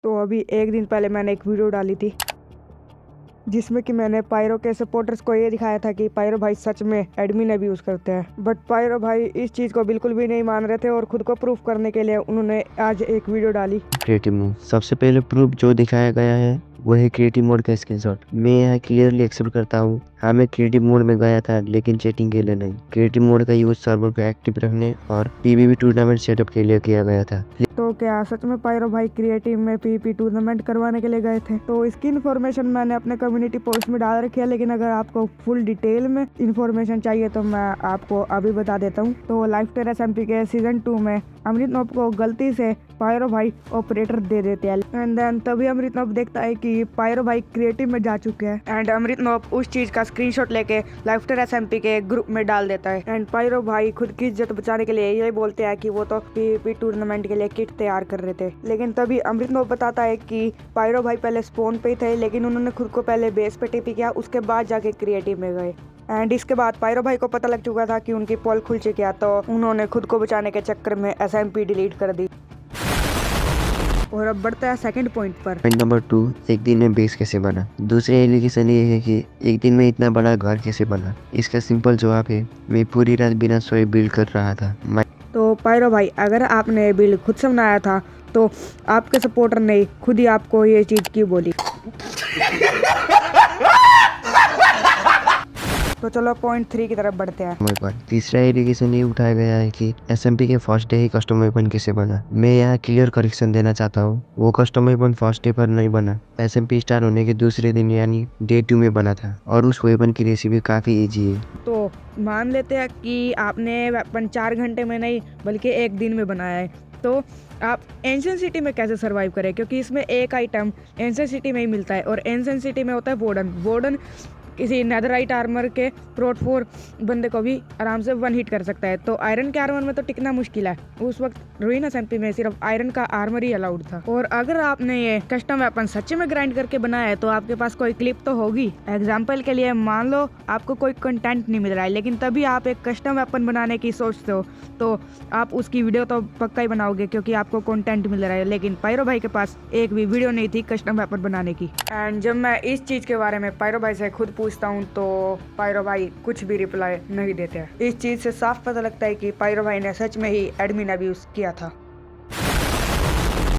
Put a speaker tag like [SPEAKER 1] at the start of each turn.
[SPEAKER 1] तो अभी एक दिन पहले मैंने एक वीडियो डाली थी जिसमें कि मैंने पायरो के सपोर्टर्स को ये दिखाया था कि पायरो भाई सच में एडमिन अब्यूज करते हैं। बट पायरो भाई इस चीज़ को बिल्कुल भी नहीं मान रहे थे और खुद को प्रूफ करने के लिए उन्होंने आज एक वीडियो डाली।
[SPEAKER 2] क्रिएटिव मोड सबसे पहले प्रूफ जो दिखाया गया है वो है क्रिएटिव मोड का स्क्रीनशॉट। मैं यहाँ क्लियरली एक्सेप्ट करता हूँ, हाँ मैं क्रिएटिव मोड में गया था लेकिन चैटिंग के लिए नहीं। क्रिएटिव मोड का यूज सर्वर को एक्टिव रखने और पीवीपी टूर्नामेंट सेटअप के लिए किया गया था।
[SPEAKER 1] तो क्या सच में पायरो भाई क्रिएटिव में पीवीपी टूर्नामेंट करवाने के लिए गए थे? तो इसकी इन्फॉर्मेशन मैंने अपने कम्युनिटी पोस्ट में डाल रखी है, लेकिन अगर आपको फुल डिटेल में इन्फॉर्मेशन चाहिए तो मैं आपको अभी बता देता हूँ। तो लाइफ टेर SMP के सीजन 2 में अमृत नोप को गलती से पायरो भाई ऑपरेटर दे देते हैं एंड देन तभी अमृत नोप देखता है कि पायरो भाई क्रिएटिव में जा चुके हैं एंड अमृत नोप उस चीज का स्क्रीनशॉट लेके लाइफ टेर SMP के ग्रुप में डाल देता है एंड पायरो भाई खुद की इज्जत बचाने के लिए यही बोलते हैं कि वो तो पीवीपी टूर्नामेंट के लिए किट तैयार कर रहे थे। लेकिन तभी अमृत नोप बताता है कि पायरो भाई पहले स्पॉन पे ही थे, लेकिन उन्होंने खुद को पहले बेस पे टीपी किया, उसके बाद जाके क्रिएटिव में गए एंड इसके बाद पायरो भाई को पता लग चुका था कि उनकी पोल खुल चुकी है, तो उन्होंने खुद को बचाने के चक्कर में SMP डिलीट कर दी। और अब बढ़ता है सेकंड पॉइंट पर।
[SPEAKER 2] पॉइंट नंबर 2, एक दिन में बेस कैसे बना। दूसरी एलिगेशन ये है कि एक दिन में इतना बड़ा घर कैसे बना। इसका सिंपल जवाब है, मैं पूरी रात बिना सोए बिल्ड कर रहा था।
[SPEAKER 1] तो पायरो भाई अगर आपने बिल्ड खुद से बनाया था तो आपके सपोर्टर ने खुद ही आपको ये चीज क्यों बोली? तो चलो पॉइंट 3 की तरफ बढ़ते हैं।
[SPEAKER 2] तीसरा एलिगेशन ये उठाया गया है कि SMP के फर्स्ट डे ही कस्टम वेपन कैसे बना। मैं यहाँ क्लियर करेक्शन देना चाहता हूँ, वो कस्टम वेपन फर्स्ट डे पर नहीं बना, SMP स्टार्ट होने के दूसरे दिन यानी डे 2 में बना था और उस वेपन की रेसिपी काफी इजी है।
[SPEAKER 1] तो मान लेते हैं कि आपने वेपन 4 घंटे में नहीं बल्कि एक दिन में बनाया है, तो आप एंशिएंट सिटी में कैसे सरवाइव करें? क्योंकि इसमें एक आइटम एंशिएंट सिटी में ही मिलता है और एंशिएंट सिटी में होता है वार्डन किसी नेदरराइट आर्मर के प्रोट 4 बंदे को भी आराम से 1 हिट कर सकता है। तो आयरन के आर्मर में तो टिकना मुश्किल है। उस वक्त रूइन SMP में सिर्फ आयरन का आर्मर ही अलाउड था। और अगर आपने ये कस्टम वेपन सच्चे में ग्राइंड करके बनाया है तो आपके पास कोई क्लिप तो होगी। एग्जाम्पल के लिए मान लो आपको कोई कंटेंट नहीं मिल रहा है, लेकिन तभी आप एक कस्टम वेपन बनाने की सोचते हो, तो आप उसकी वीडियो तो पक्का ही बनाओगे क्योंकि आपको कंटेंट मिल रहा है। लेकिन पायरो भाई के पास एक भी वीडियो नहीं थी कस्टम वेपन बनाने की। एंड जब मैं इस चीज के बारे में पायरो भाई से खुद पूछता हूँ तो पायरो भाई कुछ भी रिप्लाई नहीं देते हैं। इस चीज से साफ पता लगता है कि पायरो भाई ने सच में ही एडमिन अब्यूज किया था।